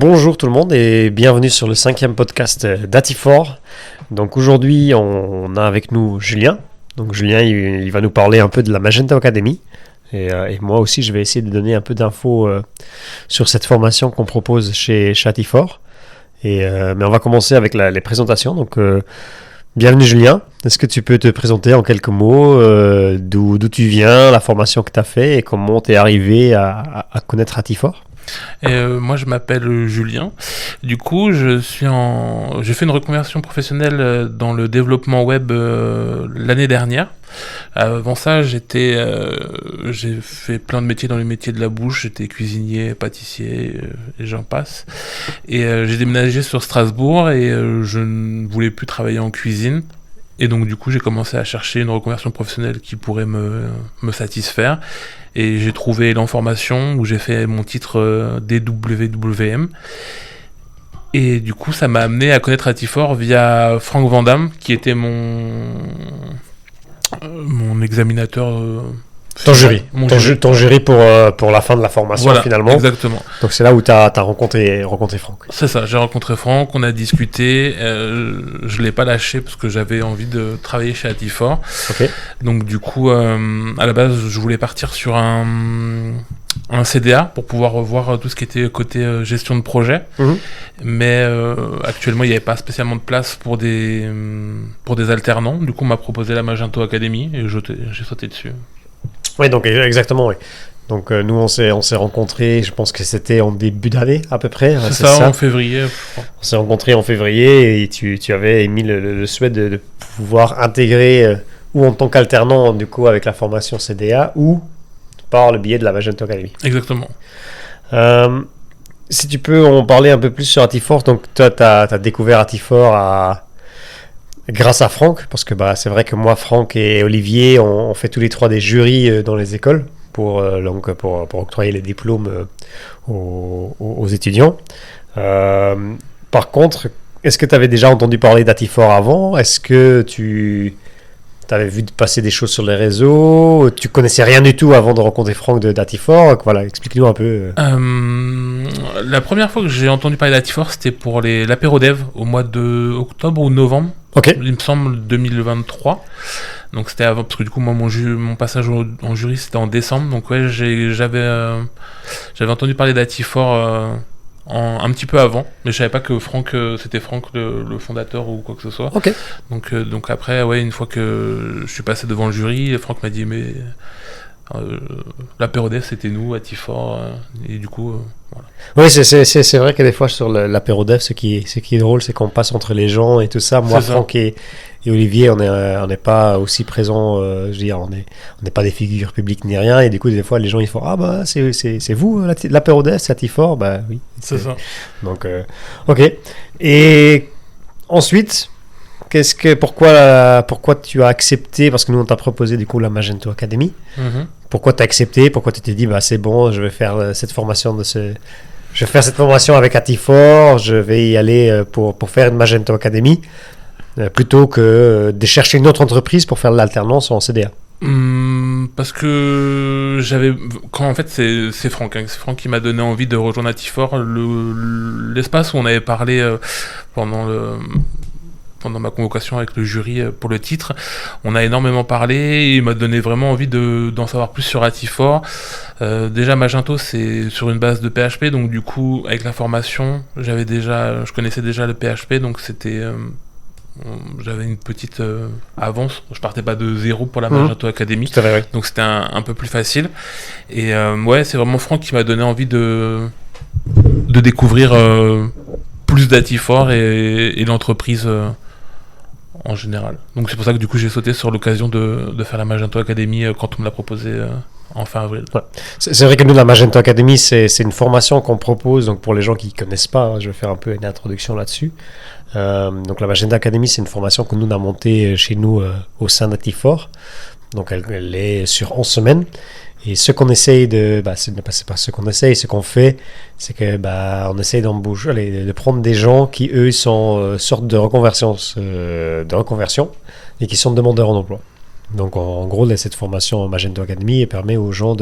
Bonjour tout le monde et bienvenue sur le 5e podcast d'Atifor. Donc aujourd'hui on a avec nous Julien. Donc Julien il va nous parler un peu de la Magento Academy. Et moi aussi je vais essayer de donner un peu d'infos sur cette formation qu'on propose chez Atifor. Mais on va commencer avec les présentations. Donc bienvenue Julien. Est-ce que tu peux te présenter en quelques mots d'où tu viens, la formation que tu as fait et comment tu es arrivé à connaître Atifor? Moi je m'appelle Julien. Du coup j'ai fait une reconversion professionnelle dans le développement web l'année dernière. Avant ça j'ai fait plein de métiers dans les métiers de la bouche. J'étais cuisinier, pâtissier et j'en passe. Et j'ai déménagé sur Strasbourg et je ne voulais plus travailler en cuisine. Et donc du coup j'ai commencé à chercher une reconversion professionnelle qui pourrait me satisfaire. Et j'ai trouvé l'Enformation où j'ai fait mon titre DWWM. Et du coup, ça m'a amené à connaître Atifor via Franck Vandamme, qui était mon examinateur. Ton jury pour la fin de la formation, voilà, finalement. Exactement. Donc c'est là où tu as rencontré Franck. C'est ça, j'ai rencontré Franck, on a discuté, je l'ai pas lâché parce que j'avais envie de travailler chez Atifor. Okay. Donc du coup, à la base, je voulais partir sur un CDA pour pouvoir revoir tout ce qui était côté gestion de projet. Mm-hmm. Mais actuellement, il n'y avait pas spécialement de place pour des alternants. Du coup, on m'a proposé la Magento Academy et j'ai sauté dessus. Oui, donc exactement, oui. Donc nous, on s'est rencontrés, je pense que c'était en début d'année à peu près. C'est ça, en février. On s'est rencontrés en février et tu avais émis le souhait de pouvoir intégrer ou en tant qu'alternant du coup avec la formation CDA ou par le biais de la Magento Academy. Exactement. Si tu peux en parler un peu plus sur Atifor, donc toi, tu as découvert Atifor grâce à Franck, parce que c'est vrai que moi, Franck et Olivier, on fait tous les trois des jurys dans les écoles pour octroyer les diplômes aux étudiants. Par contre, est-ce que tu avais déjà entendu parler d'Atifor avant? Est-ce que tu avais vu passer des choses sur les réseaux? Tu connaissais rien du tout avant de rencontrer Franck d'Atifor? Voilà, explique-nous un peu. La première fois que j'ai entendu parler d'Atifor, c'était pour l'apéro dev au mois de octobre ou novembre. Okay. Il me semble 2023. Donc c'était avant, parce que du coup moi mon passage en jury c'était en décembre. Donc ouais, j'avais entendu parler d'Atifor un petit peu avant, mais je savais pas que c'était Franck le fondateur ou quoi que ce soit. Okay. Donc après ouais, une fois que je suis passé devant le jury, Franck m'a dit mais l'apéro dev c'était nous, Atifor, et du coup voilà. Oui, c'est vrai que des fois sur l'apéro dev, ce qui est drôle, c'est qu'on passe entre les gens et tout ça. Moi, Franck et Olivier, on n'est pas aussi présents, je veux dire, on n'est pas des figures publiques ni rien, et du coup des fois les gens ils font c'est vous l'apéro dev, c'est Atifor, oui, c'est ça. Donc ok. Et ensuite, pourquoi tu as accepté, parce que nous on t'a proposé du coup la Magento Academy. Mm-hmm. Pourquoi tu as accepté? Pourquoi tu t'es dit c'est bon, je vais faire cette formation avec Atifor, je vais y aller pour faire une Magento Academy plutôt que de chercher une autre entreprise pour faire de l'alternance en CDA? Parce que en fait c'est Franck, c'est Franck qui m'a donné envie de rejoindre Atifor. L'espace où on avait parlé pendant ma convocation avec le jury pour le titre, on a énormément parlé et il m'a donné vraiment envie d'en savoir plus sur Atifor. Déjà Magento c'est sur une base de PHP, donc du coup avec la formation je connaissais déjà le PHP, donc j'avais une petite avance, je partais pas de zéro pour la Magento Academy, donc c'était un peu plus facile. Et c'est vraiment Franck qui m'a donné envie de découvrir plus d'Atifor et l'entreprise en général. Donc c'est pour ça que du coup j'ai sauté sur l'occasion de faire la Magento Academy quand on me l'a proposé en fin avril. Ouais. C'est vrai que nous, la Magento Academy, c'est une formation qu'on propose, donc pour les gens qui ne connaissent pas, je vais faire un peu une introduction là-dessus. Donc la Magento Academy, c'est une formation que nous on a montée chez nous au sein d'Atifor. Donc elle est sur 11 semaines. Et ce qu'on essaye c'est pas ce qu'on essaye, ce qu'on fait, c'est que on essaye de prendre des gens qui eux sont sorte de reconversion et qui sont demandeurs en emploi. Donc en gros, cette formation Magento Academy permet aux gens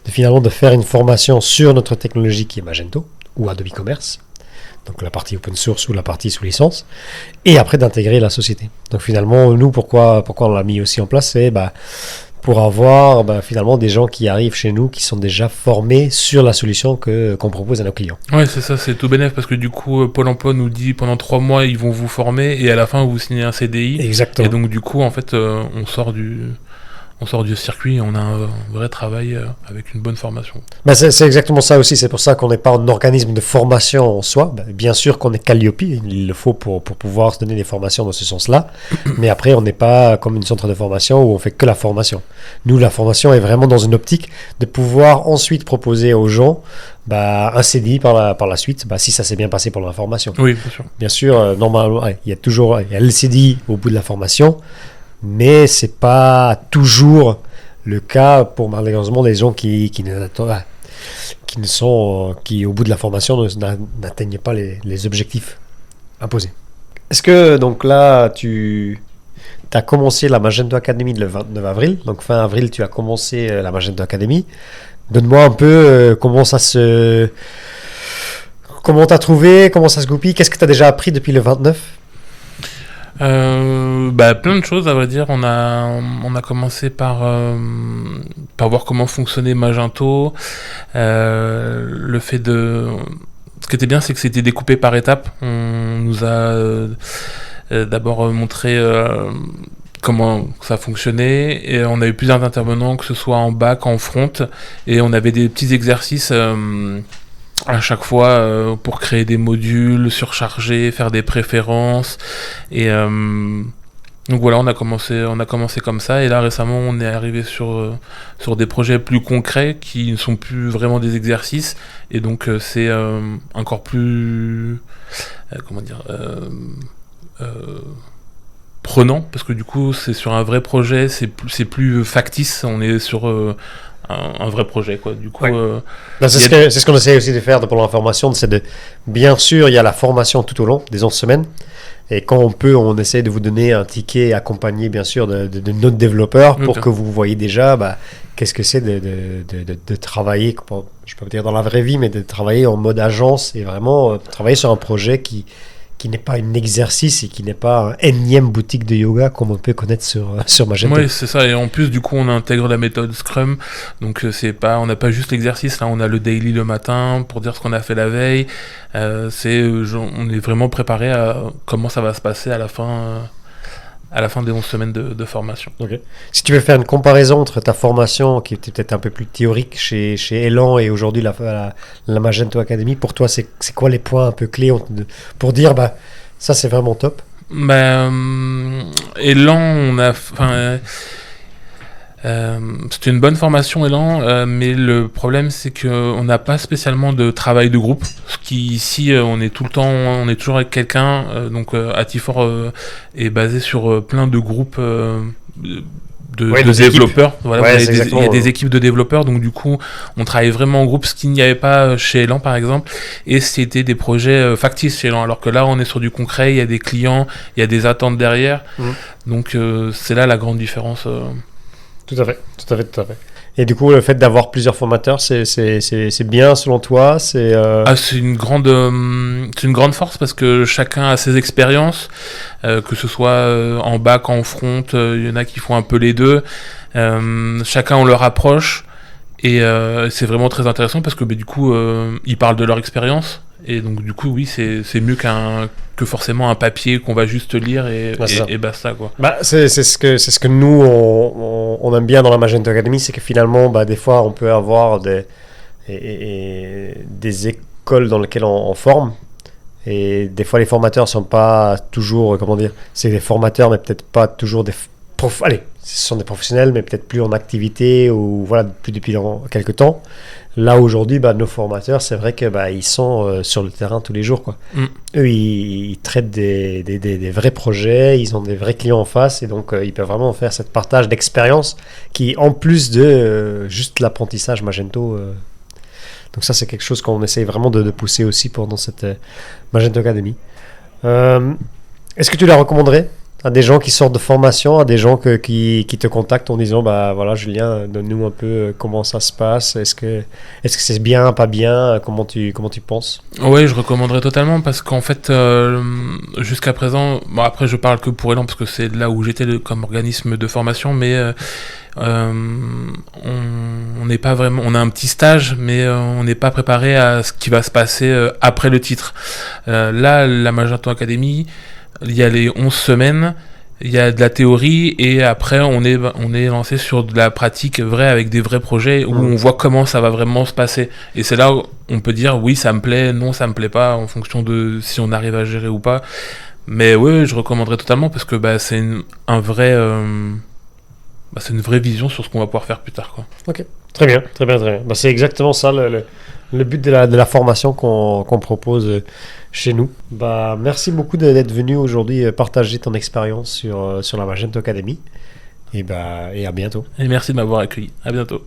finalement de faire une formation sur notre technologie qui est Magento ou Adobe Commerce. donc la partie open source ou la partie sous licence, et après d'intégrer la société. Donc finalement, nous, pourquoi on l'a mis aussi en place, c'est pour avoir finalement des gens qui arrivent chez nous qui sont déjà formés sur la solution qu'on propose à nos clients. Ouais, c'est ça, c'est tout bénef parce que du coup, Pôle emploi nous dit pendant 3 mois, ils vont vous former et à la fin, vous signez un CDI. Exactement. Et donc, du coup, en fait, on sort du circuit et on a un vrai travail avec une bonne formation. C'est exactement ça aussi. C'est pour ça qu'on n'est pas un organisme de formation en soi. Bien sûr qu'on est Calliope, il le faut pour pouvoir se donner des formations dans ce sens-là. Mais après, on n'est pas comme une centre de formation où on fait que la formation. Nous, la formation est vraiment dans une optique de pouvoir ensuite proposer aux gens un CDI par la suite, si ça s'est bien passé pour la formation. Oui, bien sûr. Bien sûr, normalement, il y a le CDI au bout de la formation. Mais c'est pas toujours le cas pour malheureusement les gens qui au bout de la formation n'atteignent pas les objectifs imposés. Est-ce que donc là tu as commencé la Magento Academy le 29 avril, donc fin avril tu as commencé la Magento Academy. Donne-moi un peu comment t'as trouvé, comment ça se goupille, qu'est-ce que t'as déjà appris depuis le 29? Plein de choses à vrai dire. On a commencé par voir comment fonctionnait Magento. Le fait ce qui était bien, c'est que c'était découpé par étapes. On nous a d'abord montré comment ça fonctionnait et on a eu plusieurs intervenants, que ce soit en back, en front, et on avait des petits exercices à chaque fois pour créer des modules, surcharger, faire des préférences et donc voilà, on a commencé comme ça et là récemment on est arrivé sur des projets plus concrets qui ne sont plus vraiment des exercices et donc c'est encore plus prenant parce que du coup c'est sur un vrai projet, c'est plus factice, on est sur un vrai projet quoi. Du coup c'est ce qu'on essaie aussi de faire pour l'information, c'est bien sûr il y a la formation tout au long des 11 semaines et quand on peut on essaie de vous donner un ticket accompagné bien sûr de notre développeur pour que vous voyez déjà qu'est-ce que c'est de travailler, je peux pas dire dans la vraie vie, mais de travailler en mode agence et vraiment travailler sur un projet qui n'est pas un exercice et qui n'est pas un énième boutique de yoga comme on peut connaître sur Magento. Oui, c'est ça. Et en plus, du coup, on intègre la méthode Scrum. Donc, on n'a pas juste l'exercice. Là, on a le daily le matin pour dire ce qu'on a fait la veille. On est vraiment préparé à comment ça va se passer à la fin des 11 semaines de formation. Okay. Si tu veux faire une comparaison entre ta formation, qui était peut-être un peu plus théorique chez Elan et aujourd'hui la Magento Academy, pour toi, c'est quoi les points un peu clés pour dire ça c'est vraiment top? Elan, c'était une bonne formation Elan, mais le problème c'est qu'on n'a pas spécialement de travail de groupe. Ce qui ici, on est toujours avec quelqu'un. Donc Atifor est basé sur plein de groupes de développeurs. Voilà, il y a des équipes de développeurs, donc du coup, on travaille vraiment en groupe, ce qu'il n'y avait pas chez Elan par exemple. Et c'était des projets factices chez Elan, alors que là, on est sur du concret. Il y a des clients, il y a des attentes derrière. Donc c'est là la grande différence. Tout à fait. Et du coup, le fait d'avoir plusieurs formateurs, c'est bien selon toi? C'est une grande force parce que chacun a ses expériences, que ce soit en back, en front, il y en a qui font un peu les deux. Chacun on leur approche et c'est vraiment très intéressant parce que du coup ils parlent de leur expérience. Et donc du coup oui c'est mieux que forcément un papier qu'on va juste lire et basta quoi. C'est ce que nous on aime bien dans la Magento Academy, c'est que finalement des fois on peut avoir des écoles dans lesquelles on forme et des fois les formateurs sont pas toujours c'est des formateurs mais peut-être pas toujours ce sont des professionnels mais peut-être plus en activité ou plus depuis quelques temps. Là aujourd'hui, nos formateurs, c'est vrai que ils sont sur le terrain tous les jours quoi. Eux, ils traitent des vrais projets, ils ont des vrais clients en face et donc ils peuvent vraiment faire cette partage d'expérience qui, en plus de juste l'apprentissage Magento. Donc ça, c'est quelque chose qu'on essaye vraiment de pousser aussi pendant cette Magento Academy. Est-ce que tu la recommanderais à des gens qui sortent de formation, à des gens qui te contactent en disant bah voilà Julien, donne-nous un peu comment ça se passe, est-ce que c'est bien, pas bien, comment tu penses? Ouais, je recommanderais totalement parce qu'en fait, jusqu'à présent, bon après je parle que pour Elan parce que c'est là où j'étais comme organisme de formation, mais on n'est pas vraiment, on a un petit stage, mais on n'est pas préparé à ce qui va se passer après le titre. Là, la Magento Academy, il y a les 11 semaines, il y a de la théorie et après on est lancé sur de la pratique vraie avec des vrais projets où on voit comment ça va vraiment se passer. Et c'est là où on peut dire oui ça me plaît, non ça me plaît pas en fonction de si on arrive à gérer ou pas. Mais oui, je recommanderais totalement parce que c'est un vrai, c'est une vraie vision sur ce qu'on va pouvoir faire plus tard, quoi. Ok, très bien, très bien, très bien. Bah, c'est exactement ça le but de la formation qu'on propose chez nous. Bah, merci beaucoup d'être venu aujourd'hui partager ton expérience sur la Magento Academy. Et à bientôt. Et merci de m'avoir accueilli. À bientôt.